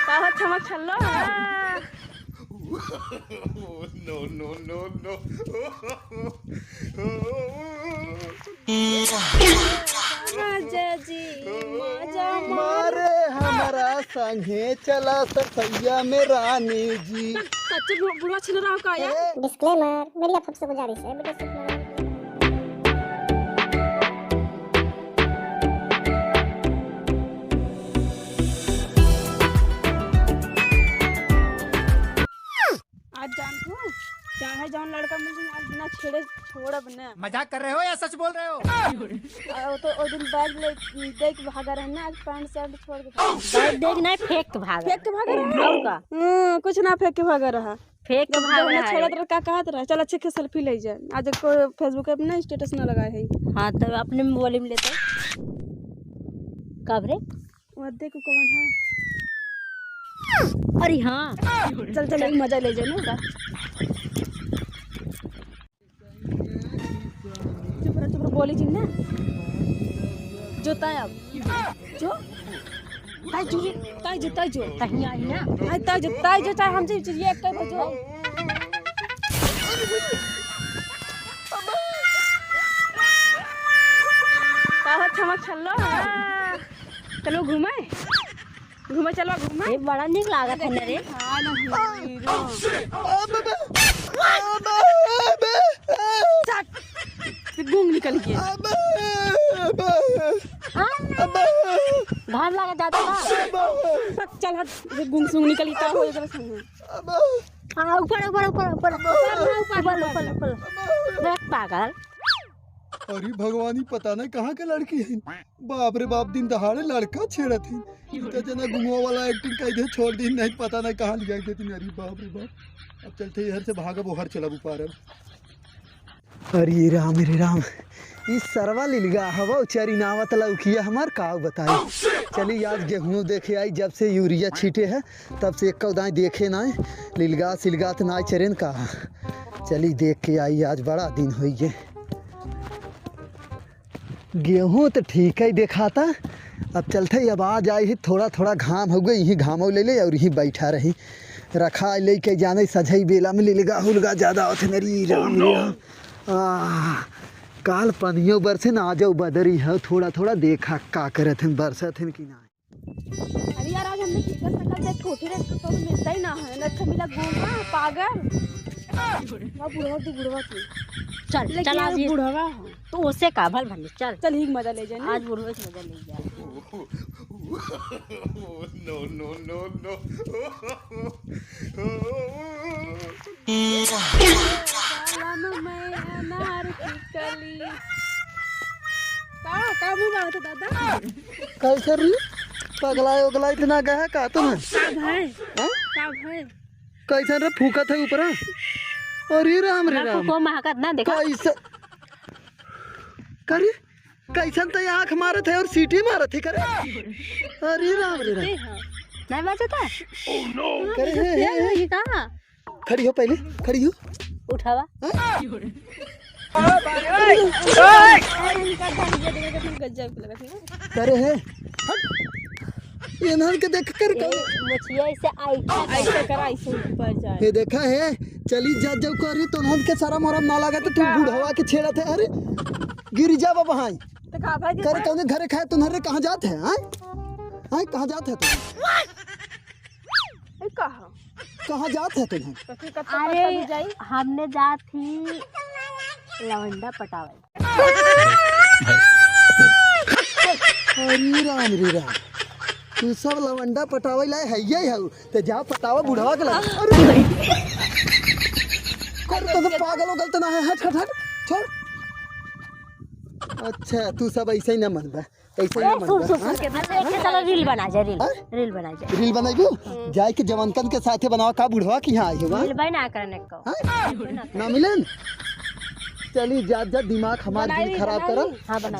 कहाँ चमक छल्लो No, no, no, no. राजा जी माजा मारे हमारा संगे चला सफैया में रानी जी। कच्चे बुढ़वा छिल रहा का यार। डिस्क्लेमर, मेरी आप सबसे गुजारिश है बेटा सुनना। आज जानती हूँ चाहे जौन लड़का मुझे आज बिना छेड़े छोड़ा बने। मजाक कर रहे हो या सच बोल रहे हो? तो वो दिन बैग ले देख भागा रहे ना, आज पैंट शर्ट छोड़ के बैग देख नहीं फेंक के भागा। फेंक के भागा रहा। और का? कुछ ना फेंक के भागा रहा। फेंक के भाग रहा है। छोड़ा तो का कहत रहा चल अच्छे के सेल्फी ले जाए। आज को फेसबुक पे ना स्टेटस ना लगाए है। हाँ तो अपने मोबाइल में लेते कब रे? वो देख कौन है। अरे हाँ चल चल एक मजा ले जाए ना। चुप रह बोली जी ना जोता है अब जो ताई जो कहीं आई ना ताई जो चाहे हमसे ये एक टाइप जो कहाँ चमक छल्लो चलो घूमे चलो घूमे। ये बड़ा निक लागत है ना रे। हाँ ना हीरो घूम निकल गया। घाम लगा जाता था। चल हट गुंग सुंग निकल क्या हो जरा संग। हाँ ऊपर देख पागल। अरे भगवानी पता नहीं कहाँ के लड़की है। बाप रे बाप दिन दहाड़े लड़का छेड़ा थी। तो जना गुंगवा वाला एक्टिंग कर दे छोड़ दी नहीं पता नहीं कहाँ लिया गई थी। अरे बाप रे बाप। अब चलते इधर से भागा वो हर चला ऊपर। अरे राम इस सरवा लिलगा हवा उचारी नावत लौकिया हमार का बताई। चली आज गेहूँ देखे आई जब से यूरिया छीटे है तब से एक दाएँ देखे ना लिलगा सिलगा तो ना चरेन का। चली देख के आई आज बड़ा दिन हुई है। गेहूँ तो ठीक है देखा था। अब चलते अब आज आई ही थोड़ा घाम हो गई यही घामो ले ले और यही बैठा रही रखा ले के जाने सजई बेला में लिलगा हुलगा ज़्यादा होते मेरी राम काल पनियों बरसे ना आ जाओ बदरी है थोड़ा देखा का करत हैं बरसत हैं कि ना। अरे यार आज हमने टिकट सकल देख कोठी रे तो मिलता ही ना है न मिला घूमना पागल। बुढ़वा तू चल आज बुढ़वा तो उससे काबल भले चल ही मजा ले जाए आज बुढ़वे से मजा ले जा। No, no, no, no. मैं अनार की कली का मुंह मारत दादा कैसे री पगलाए उगलाए इतना गया का तुम का भाई कैसे रे फूकत है ऊपर। अरे राम को महकत ना देखा कैसे करे कैसन तो आँख मारत है और सीटी मारत है करे। अरे राम नहीं बचता करे ये कहाँ खड़ी हो पहले खड़ी हो उठावा करे है ये नल के देख कर मछिया ऐसे ऐसे करा ऐसे ऊपर जाए ये देखा है चली जा जब करी तो नल के सारा मोरम ना लगा तो तू बुढ़वा के छेड़ा थे। अरे गिर जा भाई करे कौन घरे खाए तुम्हारे कहाँ जाते हैं आए कहाँ जाते हैं तुम कहाँ जाते हैं तुम्हें। अरे हमने जा थी लवंडा पटावे। अरे राम तू सब लवंडा पटावे लाए है ये है तो जा पटावा बुढ़वा के लगा। अरे तो पागल हो गलत ना है हट छोड़। अच्छा तू सब ऐसे ही ना मनबा ऐसे ही ना मनबा। चलो रील बना जा रील बनाइबो जाए के जवानकन के साथे बनावा का बुढ़वा की यहाँ आई हो रील बना करने को ना मिलन। चली जा दिमाग हमारा दिल खराब करो।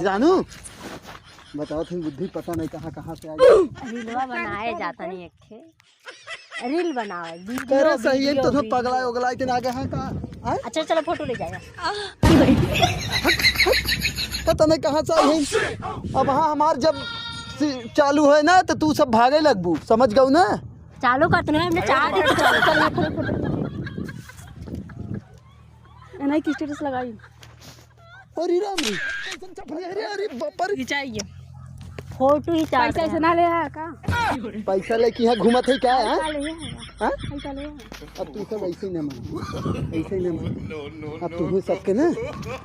जानू बताओ तुम बुद्धि पता नहीं कहाँ से आई। रीलवा बनाए जाता नहीं एक रील बनाओ करे सही है तो पगला उगला इतना आगे है का। अच्छा चलो फोटो ले जाएगा। पता नहीं कहाँ से आई है। अब हाँ हमार जब चालू है ना तो तू सब भागे लगबू, समझ गऊ ना। चालू करते नहीं हमने चार नहीं की स्टेटस लगाई अरे राम रे अरे अरे बापर खिंचाइए फोटो ही चार पैसा ऐसे ना ले है का पैसा लेके यहाँ घूमत है क्या है पैसा ले है हाँ? पैसा ले है अब तू सब ऐसे ही न मान, ऐसे ही न मान। No, no, अब तुम्हें सबके ना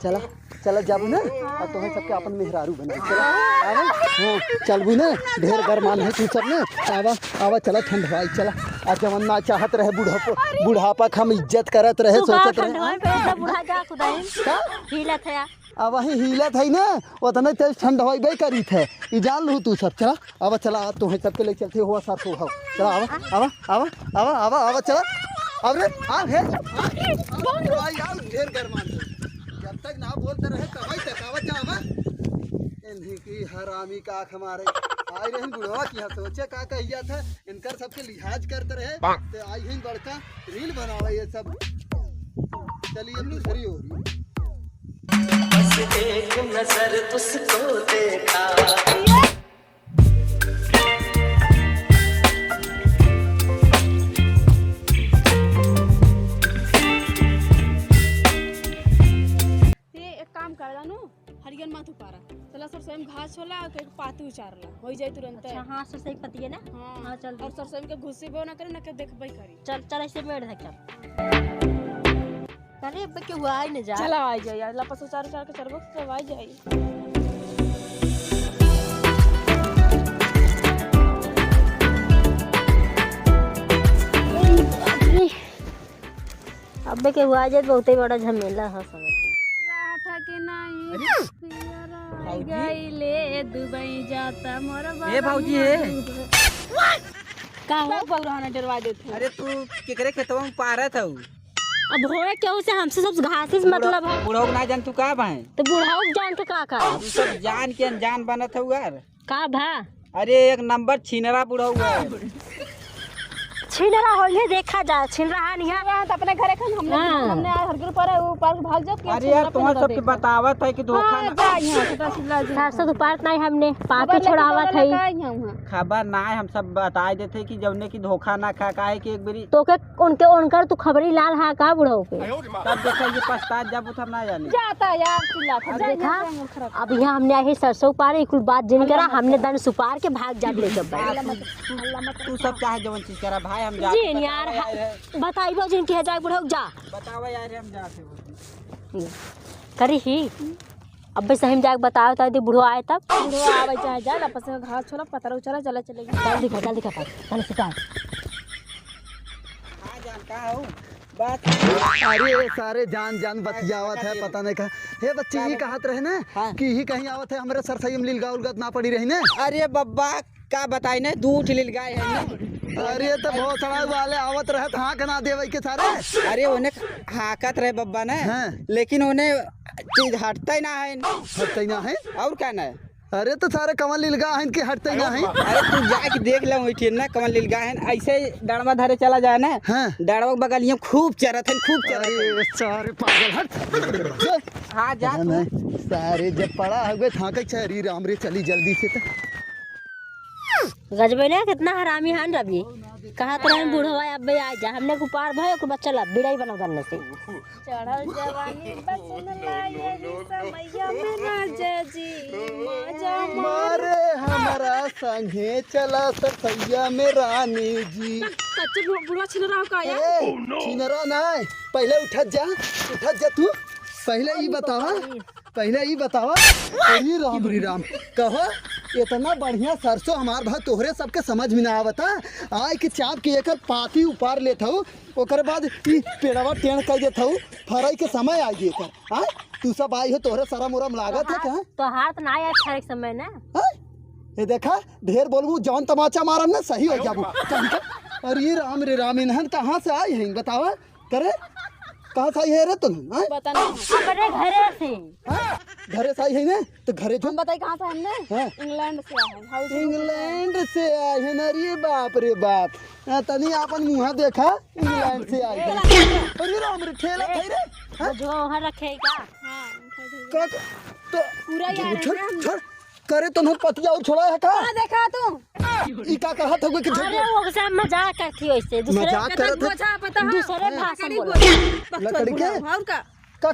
चला चला जाबू ना, अब तुम्हें सबके अपन मेहरारू बना चला आवा। हाँ चलबू ना, ढेर गरमान है तू सब ना। आवा आवा चला ठंडवाई चला। आज जवन ना चाहत रहे बुढ़ापा हम इज्जत करत रहे सोचत रहे बुढ़ा जा खुदाई हिलत है अब वही हिलत है ना उतना तेज ठंड होबे करी थे ई जान लू तू सब। चला आवा चला तुम्हें सबके ले चलते हुआ साथ हो चला आवा आवा आवा आवा आवा आवा चला अब रे आ हे यार ढेर गरमान जब तक ना बोलते रहे तब तक आवा जावा इन्हीं की हरामी का आँख मारे आई रही बुढ़वा की सोचे का कहिया था इनकर सबके लिहाज करते रहे तो आई ही बड़का रील बनावे ये सब। चलिए दूसरी हो रही बस एक नजर तुझको देखा ये एक काम कर नु हरियन माथ उपारा चला सर स्वयं घास होला और एक पाती उचारला हो जाई तुरंत। अच्छा हाँ सर सही पति है ना। हाँ चल और सर स्वयं के घुसेबो ना करे ना के देखबई करी। चल चल ऐसे बैठ है अरे अब के हुआ ही न जा चला आ जाई यार लपस उचार उचार के चरबो सब आ जाई। अब के हुआ जाए बहुत ही बड़ा झमेला है समझ राठा के नहीं पियरा गईले दुबई जाता मोर बाबा। ए भौजी है का हो बौराना डरवा देथे। अरे तू केकरे खेतवा में पारत हऊ अब होए क्यों से हमसे सब घास से मतलब है बुढ़ऊ ना जान तू का भाई तो बुढ़ाऊ जान के का तू सब जान के अनजान बनत हऊ यार। का भा अरे एक नंबर छीनरा बुढ़ऊ है। छीन रहा हो ये देखा जा छीन रहा नहीं है तो अपने घरे खन हमने हर घर पर ऊपर भाग जाओ। अरे यार तुम्हारे सबके बतावत है कि धोखा ना जा यहां से तहसीलदार जी सरसों पार्ट नहीं हमने पापी छोड़ावा था खबर ना है। हम सब बता देते कि जवने की धोखा ना खा का है कि एक बारी तो के उनके उनकर तू खबरी लाल हा का बुढ़ाऊ पे तब देखा ये पछता जब उठम ना जाने जाता यार चिल्ला था जा देखा यहां अब यहाँ हमने आई सरसों पार एक बात जिन करा हमने दन सुपार के भाग जा ले जब तू सब चाहे जवन चीज करा भाई हम जा जी यार बताइबो जिन के जाए बुढ़ाऊ जा बतावा यार हम जाते करी ही अब भी सही में जाके बताओ तो बुढ़ो आए तब बुढ़वा आवे चाहे जा लपस घास छोला पतरा उचरा चला चलेगी जल्दी दिखा पहले सुपार हां जान का हो बात। अरे सारे जान जान बतियावत है पता नहीं कहा हे बच्चे ये कहत रहे ना कि ही कहीं आवत है हमारे सरसई में लीलगा उलगत ना पड़ी रही ना। अरे बब्बा का बताई ना दूध लील गाय है ना। अरे तो बहुत सड़ा वाले आवत रहे तो हाँ कना देवे के सारे। अरे उन्हें हाकत रहे बब्बा ने हाँ। लेकिन उन्हें चीज हटता ही ना है हटते ना है और क्या ना है। अरे तो सारे कमल लीलगा है इनके हटते ना है। अरे तू जाके देख ले वही ना कमल लील गाय है ऐसे डड़वा धरे चला जाए ना हाँ। डड़वा के बगल ये खूब चरत है खूब चरत अरे सारे पागल हट हाँ जा तू। नहीं सारे जब पड़ा हुए था के चरी राम रे चली जल्दी से तो गजबे ने कितना हरामी हन रवि कहा तो हम बूढ़ो है अब आ जा हमने को पार भाई को बच्चा ला बिड़ाई बना करने से चढ़ल जवानी बचन लाए समैया में ना जजी मजा मारे हमारा संगे चला सरसैया में रानी जी। कच्चे बुढ़वा छिन रहा का यार छिनरा नहीं पहले उठत जा तू पहले ही बतावा अरे राम रे राम कहो इतना बढ़िया सरसों हमार भाई तोहरे सबके समझ में ना आवता आय के चाप के एक पाती उपार लेता हूँ ओकर बाद ई पेड़वा टेढ़ कर देता हूँ फराई के समय आ गए कर हाँ तू सब आई हो तोहरे सारा मुरम लागत है क्या तो हाथ ना आया अच्छा एक समय ना ये देखा ढेर बोलबू जौन तमाचा मारम ना सही हो जाबू अरे राम रे राम इन्हन कहाँ से आई है बतावा करे कहाँ से आई है रे तुम बता नहीं अपने घरे से घरे से आई है ना तो घरे हम बताई कहाँ से हमने हाँ। इंग्लैंड से आए हैं हाउस इंग्लैंड से आए हैं ना रे बाप रे बाप तनी अपन मुँह देखा इंग्लैंड से आई है अरे राम रे ठेला थे रे जो वहाँ रखेगा का तो पूरा ही आ रहे छोड़ हैं हम। छोड़ करे तो नहीं पतिया और छोड़ा है का कहाँ देखा तू? ई का कहा था कि अरे वो सब मजाक करती हो इससे दूसरे मजाक करत है अच्छा पता है दूसरे भाषा लकड़ी बोलो। लकड़ी के और का का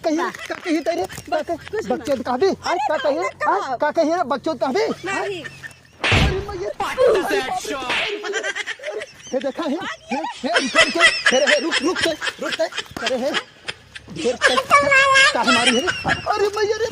कही तेरे बच्चे तो कहबी का कही का कही रे बच्चों तो कहबी नहीं हे देखा हे रुक अरे हे का हमारी है अरे मैया रे